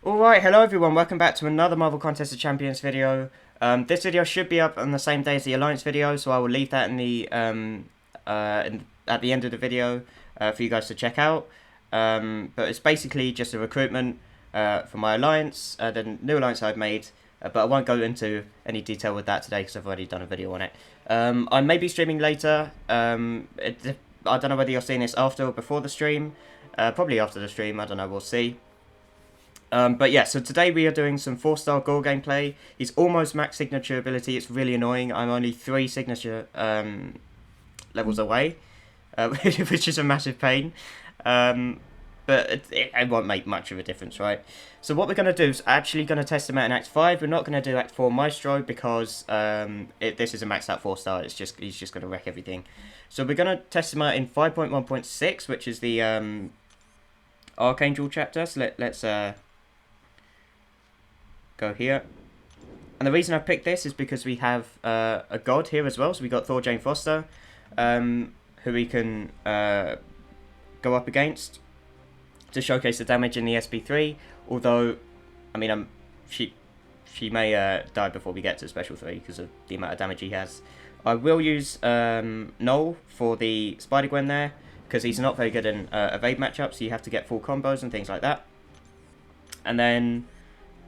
Alright, hello everyone, welcome back to another Marvel Contest of Champions video. This video should be up on the same day as the Alliance video, so I will leave that in the at the end of the video for you guys to check out. But it's basically just a recruitment for my Alliance, the new Alliance I've made, but I won't go into any detail with that today because I've already done a video on it. I may be streaming later. I don't know whether you're seeing this after or before the stream. Probably after the stream, I don't know, we'll see. But yeah, so today we are doing some 4-star GORR gameplay. He's almost max signature ability. It's really annoying. I'm only 3 signature levels away, which is a massive pain. But it won't make much of a difference, right? So what we're going to do is actually going to test him out in Act 5. We're not going to do Act 4 Maestro because this is a maxed out 4-star. He's just going to wreck everything. So we're going to test him out in 5.1.6, which is the Archangel chapter. So let's go here. And the reason I picked this is because we have a god here as well. So we got Thor Jane Foster, who we can go up against to showcase the damage in the SB3. Although, I mean, she may die before we get to Special 3 because of the amount of damage he has. I will use Noel for the Spider-Gwen there because he's not very good in evade matchups. So you have to get full combos and things like that. And then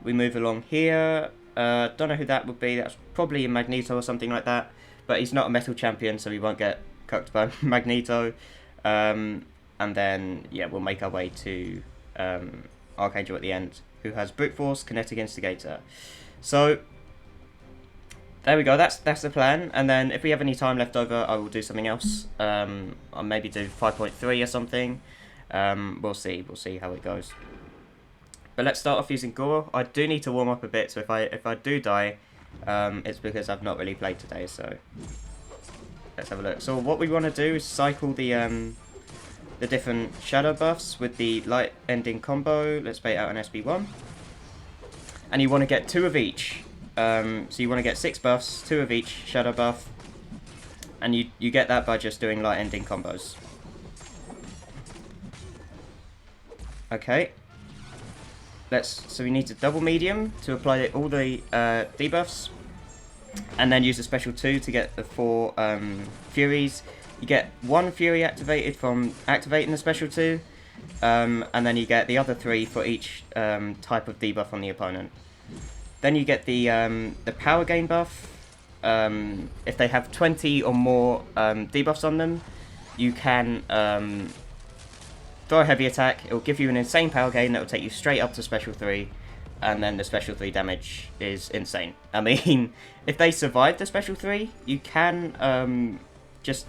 we move along here. Don't know who that would be. That's probably a Magneto or something like that. But he's not a metal champion, so we won't get cooked by Magneto. And then, yeah, we'll make our way to Archangel at the end, who has Brute Force, Kinetic Instigator. So, there we go. That's the plan. And then, if we have any time left over, I will do something else. I'll maybe do 5.3 or something. We'll see. We'll see how it goes. But let's start off using GORR. I do need to warm up a bit, so if I do die, it's because I've not really played today, so let's have a look. So what we want to do is cycle the different shadow buffs with the light ending combo. Let's bait out an SB1. And you want to get 2 of each. So you want to get 6 buffs, 2 of each shadow buff, and you get that by just doing light ending combos. Okay. So we need to double medium to apply all the debuffs, and then use a special 2 to get the 4 Furies. You get 1 Fury activated from activating the special 2, and then you get the other 3 for each type of debuff on the opponent. Then you get the power gain buff. If they have 20 or more debuffs on them, you can throw a heavy attack. It will give you an insane power gain that will take you straight up to Special 3, and then the Special 3 damage is insane. I mean, if they survive the Special 3, you can just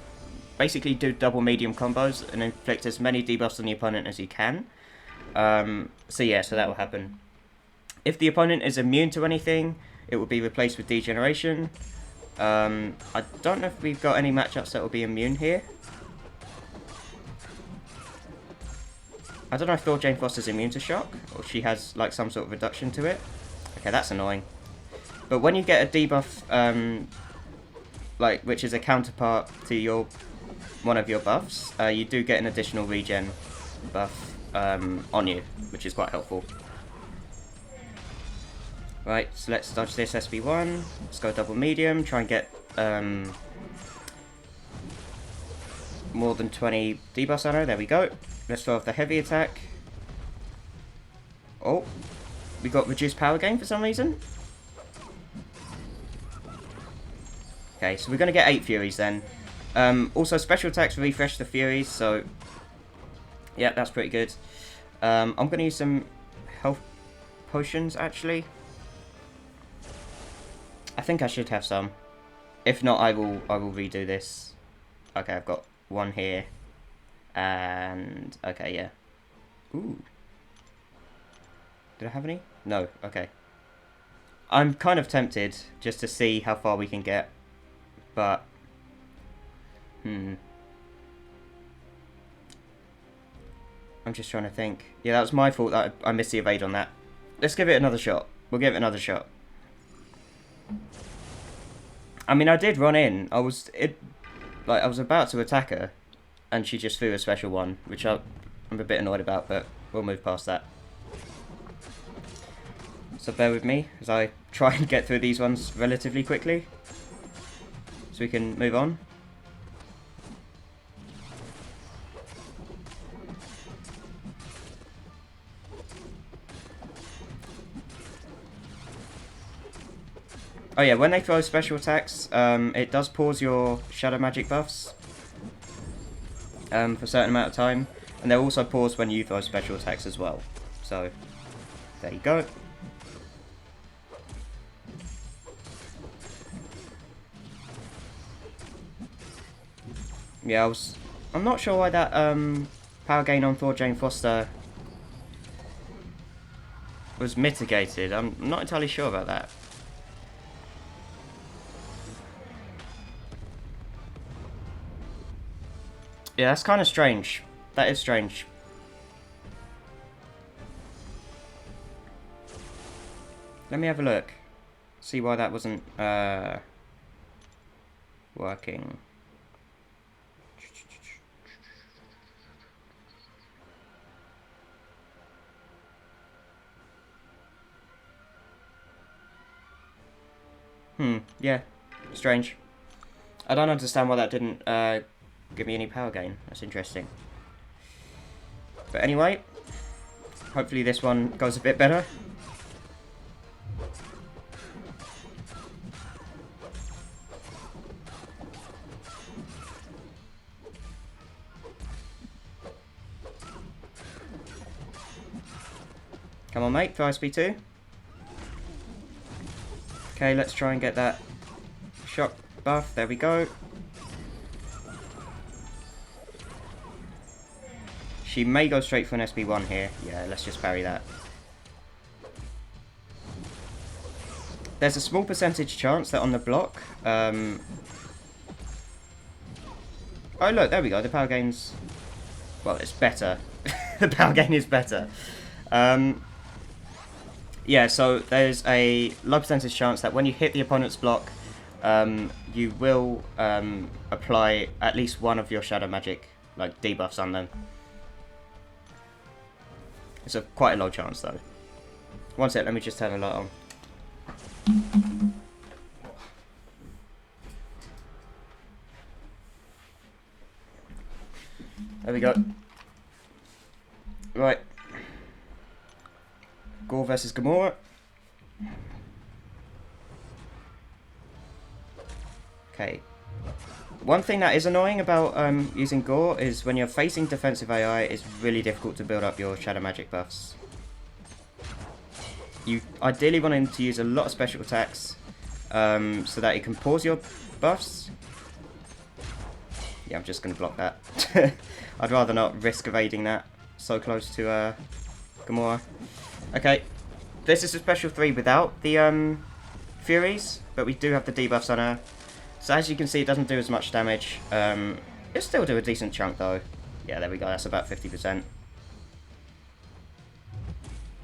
basically do double medium combos and inflict as many debuffs on the opponent as you can. So yeah, so that will happen. If the opponent is immune to anything, it will be replaced with Degeneration. I don't know if we've got any matchups that will be immune here. I don't know if Thor Jane Foster's immune to shock, or she has like some sort of reduction to it. Okay, that's annoying. But when you get a debuff, which is a counterpart to one of your buffs, you do get an additional regen buff on you, which is quite helpful. Right, so let's dodge this SB1. Let's go double medium, try and get more than 20 debuffs on her. There we go. Let's throw off the heavy attack. Oh, we got reduced power gain for some reason. Okay, so we're going to get 8 Furies then. Also, special attacks refresh the Furies, so yeah, that's pretty good. I'm going to use some health potions, actually. I think I should have some. If not, I will redo this. Okay, I've got 1 here. And, okay, yeah. Ooh. Did I have any? No, okay. I'm kind of tempted just to see how far we can get. But, I'm just trying to think. Yeah, that was my fault that I missed the evade on that. Let's give it another shot. We'll give it another shot. I mean, I did run in. I was about to attack her, and she just threw a special 1, which I'm a bit annoyed about, but we'll move past that. So bear with me as I try and get through these ones relatively quickly, so we can move on. Oh yeah, when they throw special attacks, it does pause your shadow magic buffs for a certain amount of time, and they'll also pause when you throw special attacks as well. So there you go. Yeah, I'm not sure why that power gain on Thor Jane Foster was mitigated. I'm not entirely sure about that. Yeah, that's kind of strange. That is strange. Let me have a look. See why that wasn't working. Yeah. Strange. I don't understand why that didn't give me any power gain. That's interesting. But anyway, hopefully this one goes a bit better. Come on, mate, for SP2. Okay, let's try and get that shock buff. There we go. She may go straight for an SP1 here. Yeah, let's just parry that. There's a small percentage chance that on the block... Oh, look, there we go. The power gain's... Well, it's better. The power gain is better. Yeah, so there's a low percentage chance that when you hit the opponent's block, you will apply at least one of your shadow magic, like debuffs on them. It's quite a low chance though. One sec, let me just turn the light on. There we go. Right. GORR versus GORR. Okay. One thing that is annoying about using GORR is when you're facing defensive AI, it's really difficult to build up your shadow magic buffs. You ideally want him to use a lot of special attacks so that it can pause your buffs. Yeah, I'm just going to block that. I'd rather not risk evading that so close to GORR. Okay, this is a special 3 without the Furies, but we do have the debuffs on her. So as you can see, it doesn't do as much damage. It'll still do a decent chunk though. Yeah, there we go, that's about 50%.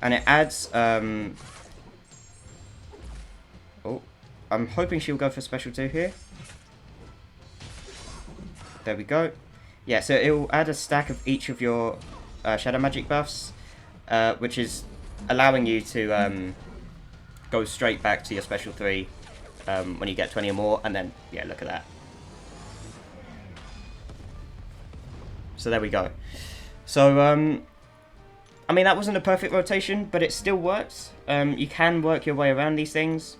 And it adds... Oh, I'm hoping she'll go for special 2 here. There we go. Yeah, so it will add a stack of each of your shadow magic buffs, which is allowing you to go straight back to your special 3 when you get 20 or more, and then, yeah, look at that. So there we go. So, I mean, that wasn't a perfect rotation, but it still works. You can work your way around these things.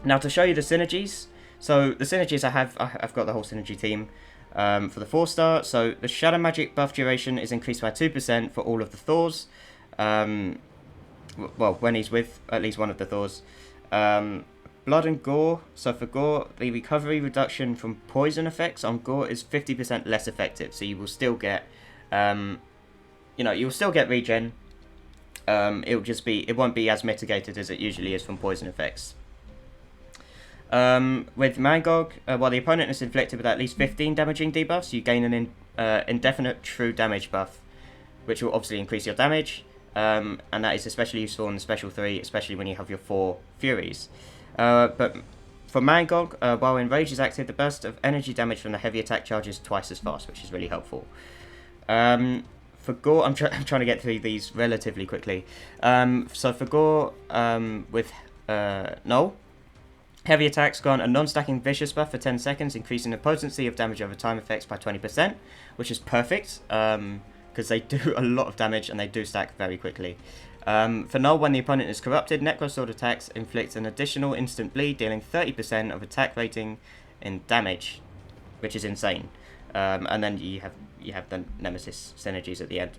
Now, to show you the synergies, so the synergies I've got the whole synergy team for the 4-star. So the shadow magic buff duration is increased by 2% for all of the Thors. Well, when he's with at least one of the Thors. Blood and GORR. So for GORR, the recovery reduction from poison effects on GORR is 50% less effective. So you will still get, you'll still get regen. It won't be as mitigated as it usually is from poison effects. With Mangog, while the opponent is inflicted with at least 15 damaging debuffs, you gain an indefinite true damage buff, which will obviously increase your damage. And that is especially useful in the special 3, especially when you have your 4 Furies. But for Mangog, while Enrage is active, the burst of energy damage from the heavy attack charge is twice as fast, which is really helpful. for GORR, I'm trying to get through these relatively quickly. So for GORR, with Null, heavy attacks grant a non-stacking vicious buff for 10 seconds, increasing the potency of damage over time effects by 20%, which is perfect, because they do a lot of damage and they do stack very quickly. For Null, when the opponent is corrupted, Necrosword attacks inflict an additional instant bleed, dealing 30% of attack rating in damage, which is insane. And then you have the Nemesis synergies at the end.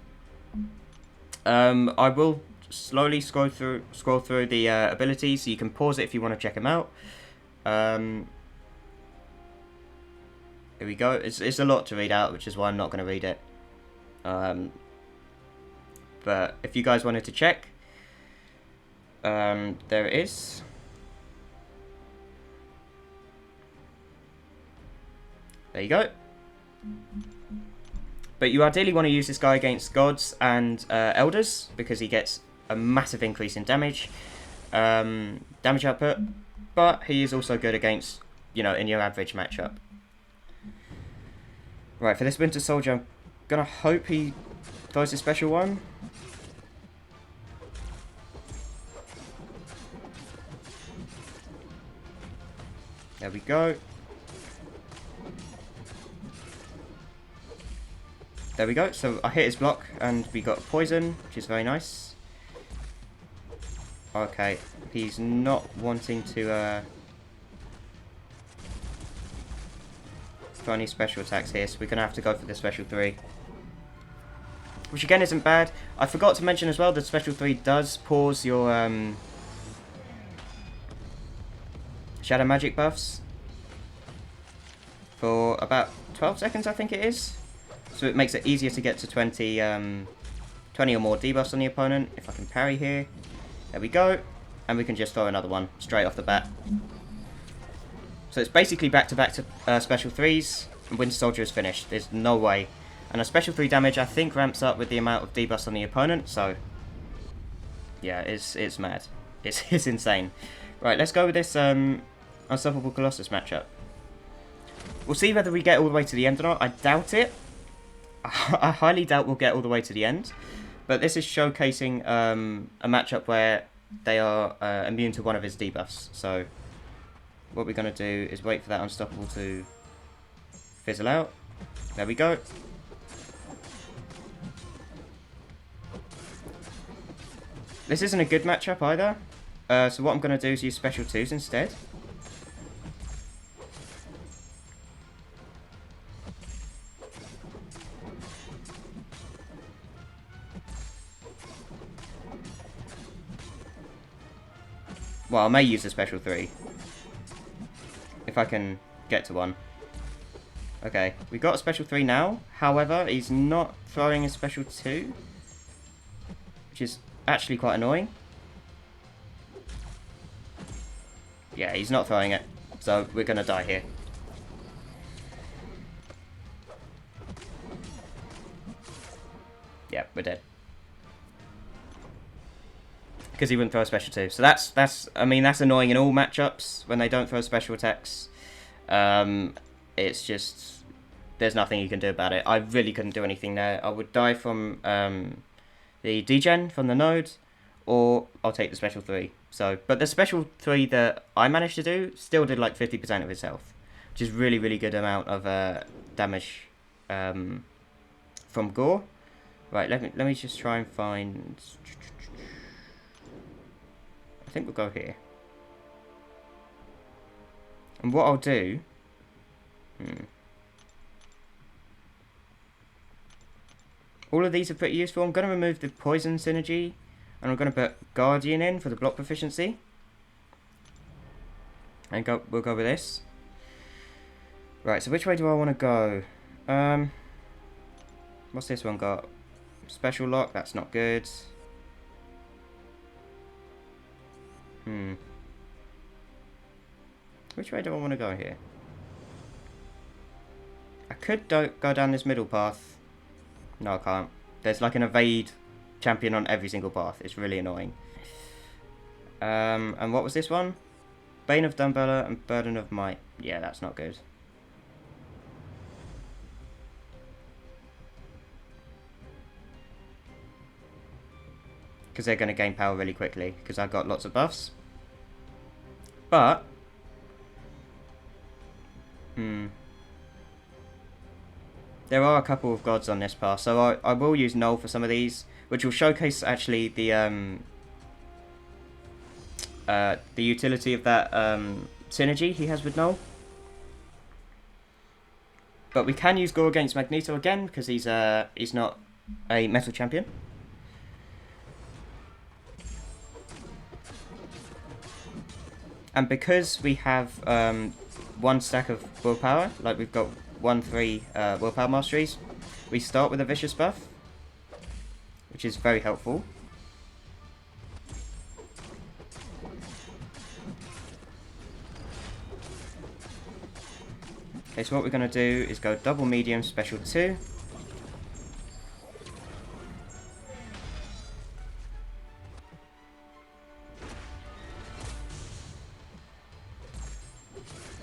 I will slowly scroll through the abilities, so you can pause it if you want to check them out. Here we go. It's a lot to read out, which is why I'm not going to read it. But if you guys wanted to check, there it is. There you go. But you ideally want to use this guy against gods and elders, because he gets a massive increase in damage output, but he is also good against, in your average matchup. Right, for this Winter Soldier, I'm gonna hope he throws a special one. There we go. There we go. So I hit his block and we got poison, which is very nice. Okay, he's not wanting to throw any special attacks here, so we're gonna have to go for the special 3. Which again isn't bad. I forgot to mention as well that special 3 does pause your shadow magic buffs for about 12 seconds, I think it is. So it makes it easier to get to 20 or more debuffs on the opponent. If I can parry here. There we go. And we can just throw another one straight off the bat. So it's basically back-to-back to special 3s. And Winter Soldier is finished. There's no way. And a special 3 damage, I think, ramps up with the amount of debuffs on the opponent. So, yeah, it's mad. It's insane. Right, let's go with this Unstoppable Colossus matchup. We'll see whether we get all the way to the end or not. I doubt it. I highly doubt we'll get all the way to the end. But this is showcasing a matchup where they are immune to one of his debuffs. So what we're going to do is wait for that Unstoppable to fizzle out. There we go. This isn't a good matchup either. So what I'm going to do is use special 2s instead. Well, I may use a special 3. If I can get to one. Okay, we got a special 3 now. However, he's not throwing a special 2. Which is actually quite annoying. Yeah, he's not throwing it. So we're going to die here. Yeah, we're dead. Because he wouldn't throw a special 2. So that's annoying in all matchups when they don't throw special attacks. It's just, there's nothing you can do about it. I really couldn't do anything there. I would die from the degen from the node, or I'll take the special 3. So, but the special 3 that I managed to do still did like 50% of his health, which is really, really good amount of damage from GORR. Right, let me just try and find. I think we'll go here. And what I'll do... All of these are pretty useful. I'm going to remove the poison synergy. And I'm going to put Guardian in for the block proficiency. And we'll go with this. Right, so which way do I want to go? What's this one got? Special lock, that's not good. Which way do I want to go here? I could go down this middle path. No, I can't. There's like an evade champion on every single path. It's really annoying. And what was this one? Bane of Dumbella and Burden of Might. Yeah, that's not good. because they're going to gain power really quickly, because I've got lots of buffs. But... there are a couple of gods on this path, so I will use Null for some of these, which will showcase actually the utility of that synergy he has with Null. But we can use GORR against Magneto again, because he's not a metal champion. And because we have one stack of willpower, like we've got 3 willpower masteries, we start with a vicious buff, which is very helpful. Okay, so what we're going to do is go double medium special 2.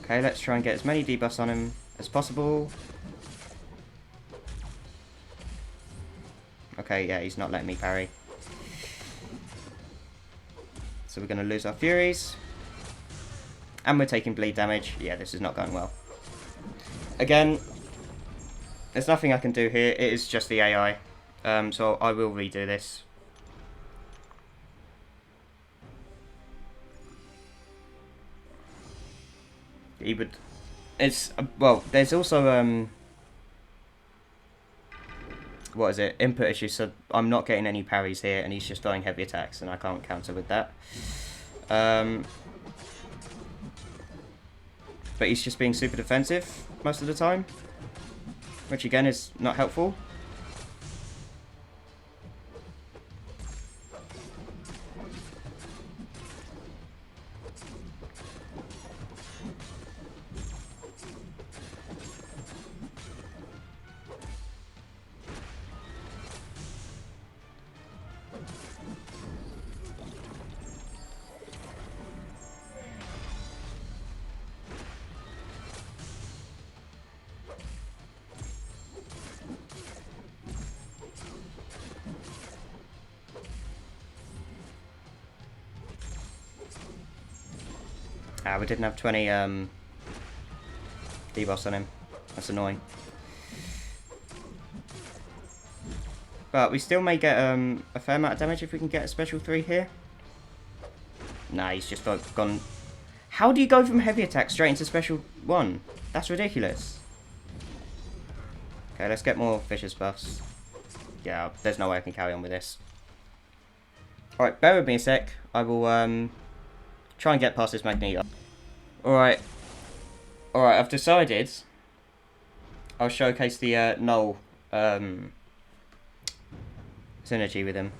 Okay, let's try and get as many debuffs on him as possible. Okay, yeah, he's not letting me parry. So we're going to lose our Furies. And we're taking bleed damage. Yeah, this is not going well. Again, there's nothing I can do here. It is just the AI. So I will redo this. He would... It's... well, there's also... what is it? Input issues, so I'm not getting any parries here, and he's just throwing heavy attacks, and I can't counter with that. But he's just being super defensive most of the time, which again is not helpful. Ah, we didn't have 20 debuffs on him. That's annoying. But we still may get a fair amount of damage if we can get a special 3 here. Nah, he's just gone... How do you go from heavy attack straight into special 1? That's ridiculous. Okay, let's get more vicious buffs. Yeah, there's no way I can carry on with this. Alright, bear with me a sec. I will try and get past this Magneto. Alright, I've decided I'll showcase the Null synergy with him.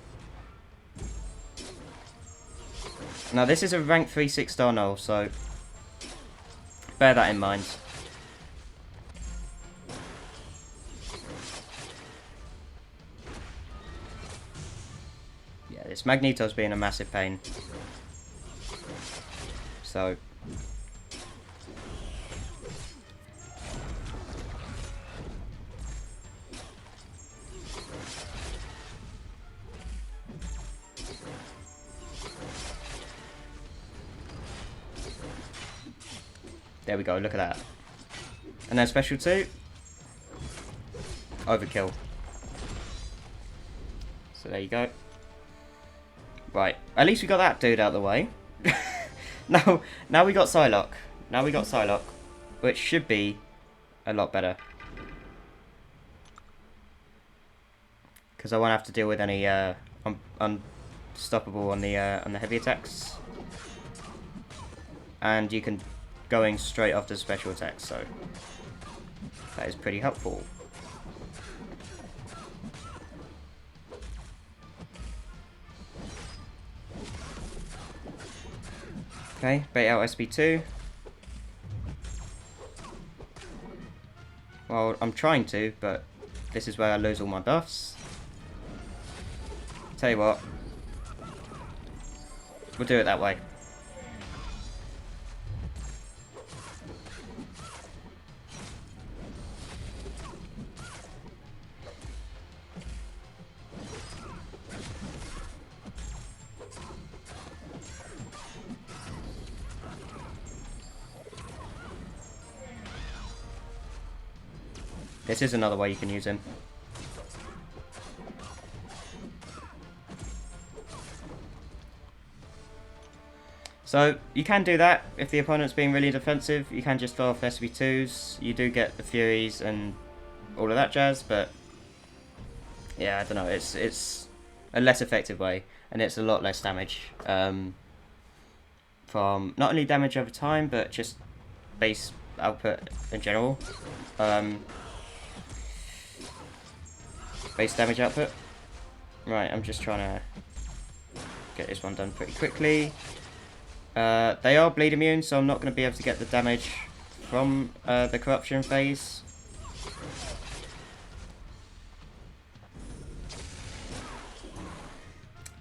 Now this is a rank 3 6-star Null, so bear that in mind. Yeah, this Magneto's being a massive pain. So there we go, look at that. And then special 2. Overkill. So there you go. Right, at least we got that dude out of the way. Now we got Psylocke. Now we got Psylocke, which should be a lot better. Because I won't have to deal with any unstoppable on the heavy attacks. And you can going straight after special attacks, so that is pretty helpful. Okay, bait out SB2. Well, I'm trying to, but this is where I lose all my buffs. Tell you what, we'll do it that way. This is another way you can use him. So you can do that if the opponent's being really defensive. You can just throw off SB2s. You do get the Furies and all of that jazz, but yeah, I don't know. It's a less effective way, and it's a lot less damage from not only damage over time, but just base output in general. Base damage output. Right, I'm just trying to get this one done pretty quickly. They are bleed immune, so I'm not going to be able to get the damage from the corruption phase.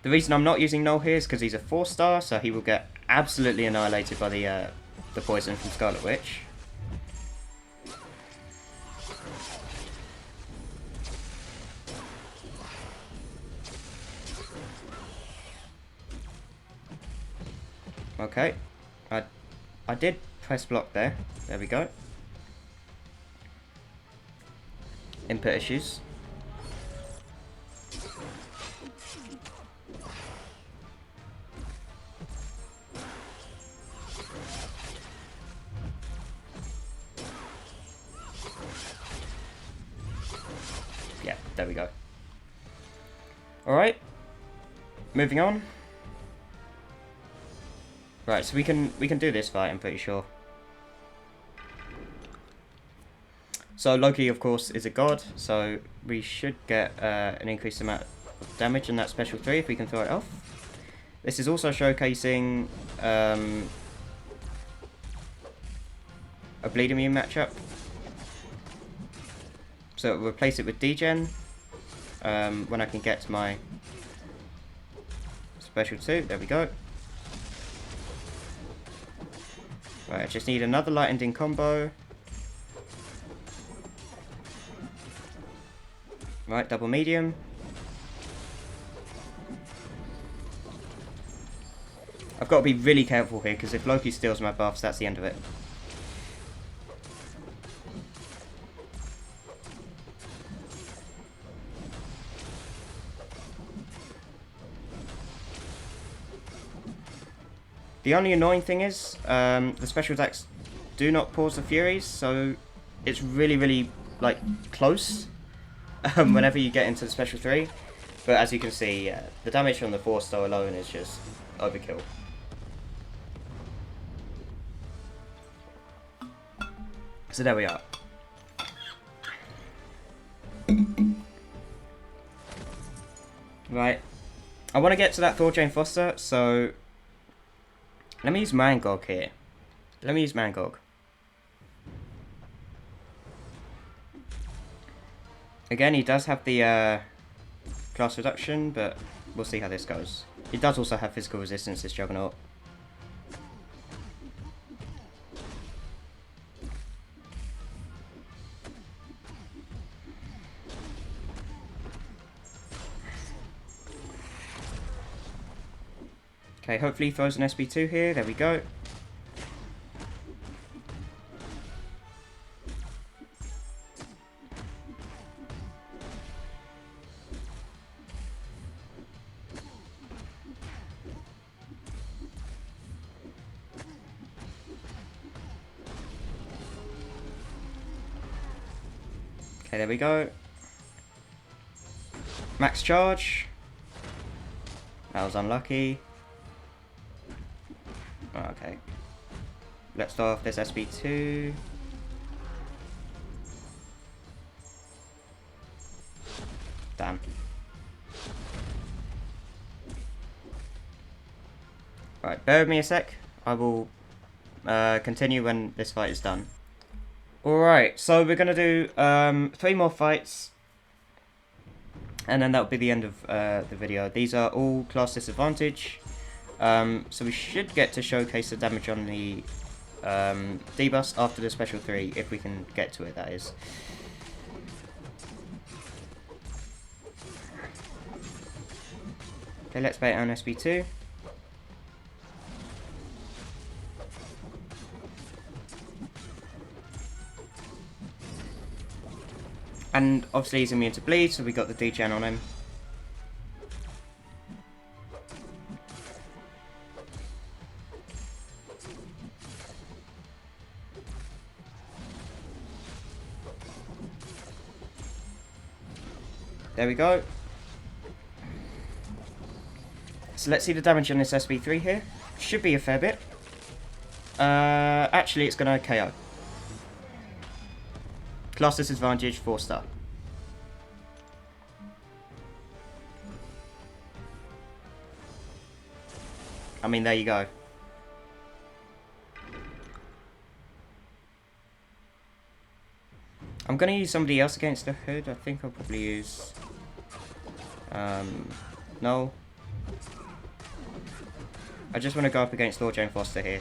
The reason I'm not using Null here is because he's a 4-star, so he will get absolutely annihilated by the poison from Scarlet Witch. Okay, I did press block there. There we go. Input issues. Yeah, there we go. Alright. Moving on. Right, so we can do this fight, I'm pretty sure. So Loki, of course, is a god, so we should get an increased amount of damage in that special 3 if we can throw it off. This is also showcasing a bleed immune matchup. So it'll replace it with degen when I can get to my special 2. There we go. Right, I just need another light ending combo. Right, double medium. I've got to be really careful here, because if Loki steals my buffs, that's the end of it. The only annoying thing is, the special attacks do not pause the Furies, so it's really, really, like, close whenever you get into the special 3. But as you can see, the damage from the 4-star alone is just overkill. So there we are. Right. I want to get to that Thor Jane Foster, so let me use Mangog here. Let me use Mangog. Again, he does have the class reduction, but we'll see how this goes. He does also have physical resistance, this Juggernaut. Okay, hopefully he throws an SB2 here. There we go. Okay, there we go. Max charge. That was unlucky. Okay. Let's start off this SB2. Damn. Right, bear with me a sec. I will continue when this fight is done. Alright, so we're going to do 3 more fights. And then that'll be the end of the video. These are all class disadvantage. So we should get to showcase the damage on the D-bus after the special 3, if we can get to it, that is. Okay, let's bait on SB2. And obviously he's immune to bleed, so we got the degen on him. There we go. So let's see the damage on this SB3 here. Should be a fair bit. Actually, it's going to KO. Class disadvantage, 4-star. I mean, there you go. I'm going to use somebody else against the hood. I think I'll probably use... no. I just want to go up against Lord Jane Foster here.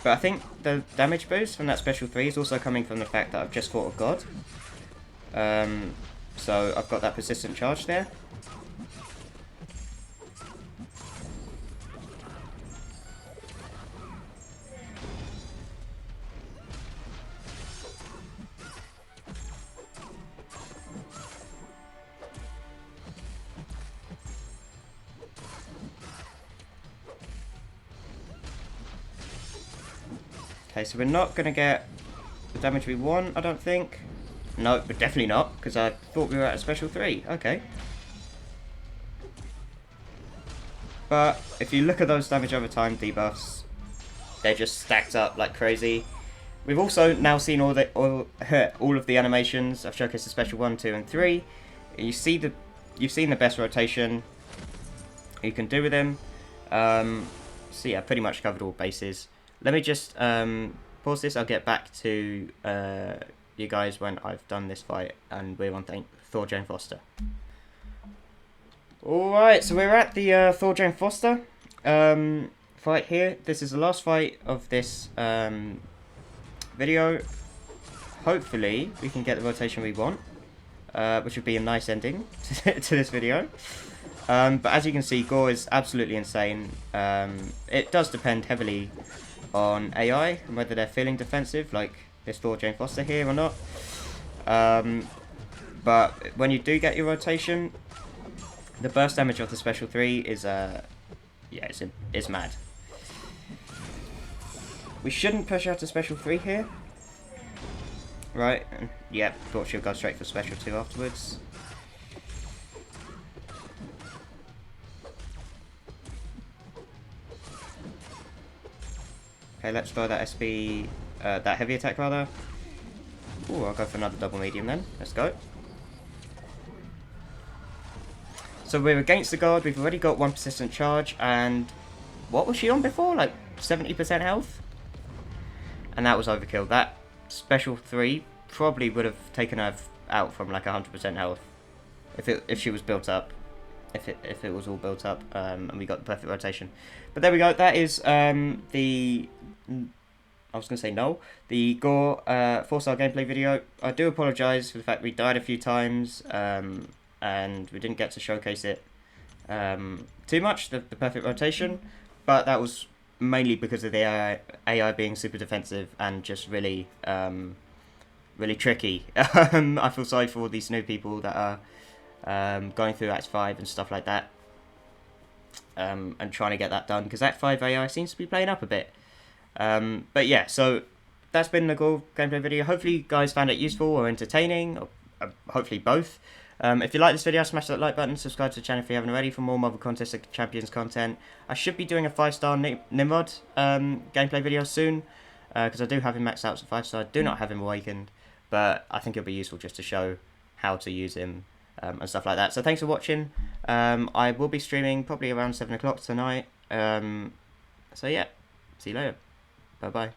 But I think the damage boost from that special 3 is also coming from the fact that I've just fought a god. So I've got that persistent charge there. Okay, so we're not going to get the damage we want, I don't think. No, but definitely not, because I thought we were at a special 3. Okay. But if you look at those damage over time debuffs, they're just stacked up like crazy. We've also now seen all of the animations. I've showcased the special 1, 2, and 3. You've seen the best rotation you can do with him. So yeah, pretty much covered all bases. Let me just pause this. I'll get back to you guys when I've done this fight and we're on Thor Jane Foster. Alright, so we're at the Thor Jane Foster fight here. This is the last fight of this video. Hopefully we can get the rotation we want, which would be a nice ending to this video. But as you can see, GORR is absolutely insane. It does depend heavily on AI and whether they're feeling defensive, like this Thor Jane Foster here or not. But when you do get your rotation, the burst damage of the special 3 is yeah, it's mad. We shouldn't push out to special 3 here, right? And yeah, thought she'll go straight for special 2 afterwards. Okay, let's throw that SB, that heavy attack rather. Ooh, I'll go for another double medium then. Let's go. So we're against the guard. We've already got 1 persistent charge, and what was she on before? Like 70% health? And that was overkill. That special 3 probably would have taken her out from like 100% health if she was built up. If it was all built up, and we got the perfect rotation. But there we go. That is the GORR 4-star gameplay video. I do apologise for the fact we died a few times, and we didn't get to showcase it too much, the perfect rotation. But that was mainly because of the AI being super defensive and just really really tricky. I feel sorry for all these new people that are going through Act 5 and stuff like that, and trying to get that done, because Act 5 AI seems to be playing up a bit. But yeah, so that's been the GORR gameplay video. Hopefully you guys found it useful or entertaining, or hopefully both. If you like this video, smash that like button, subscribe to the channel if you haven't already for more Marvel Contest of Champions content. I should be doing a 5-star Nimrod gameplay video soon, because I do have him maxed out as a 5-star. I do not have him awakened, but I think it'll be useful just to show how to use him and stuff like that. So thanks for watching. I will be streaming probably around 7 o'clock tonight. So yeah, see you later. Bye bye.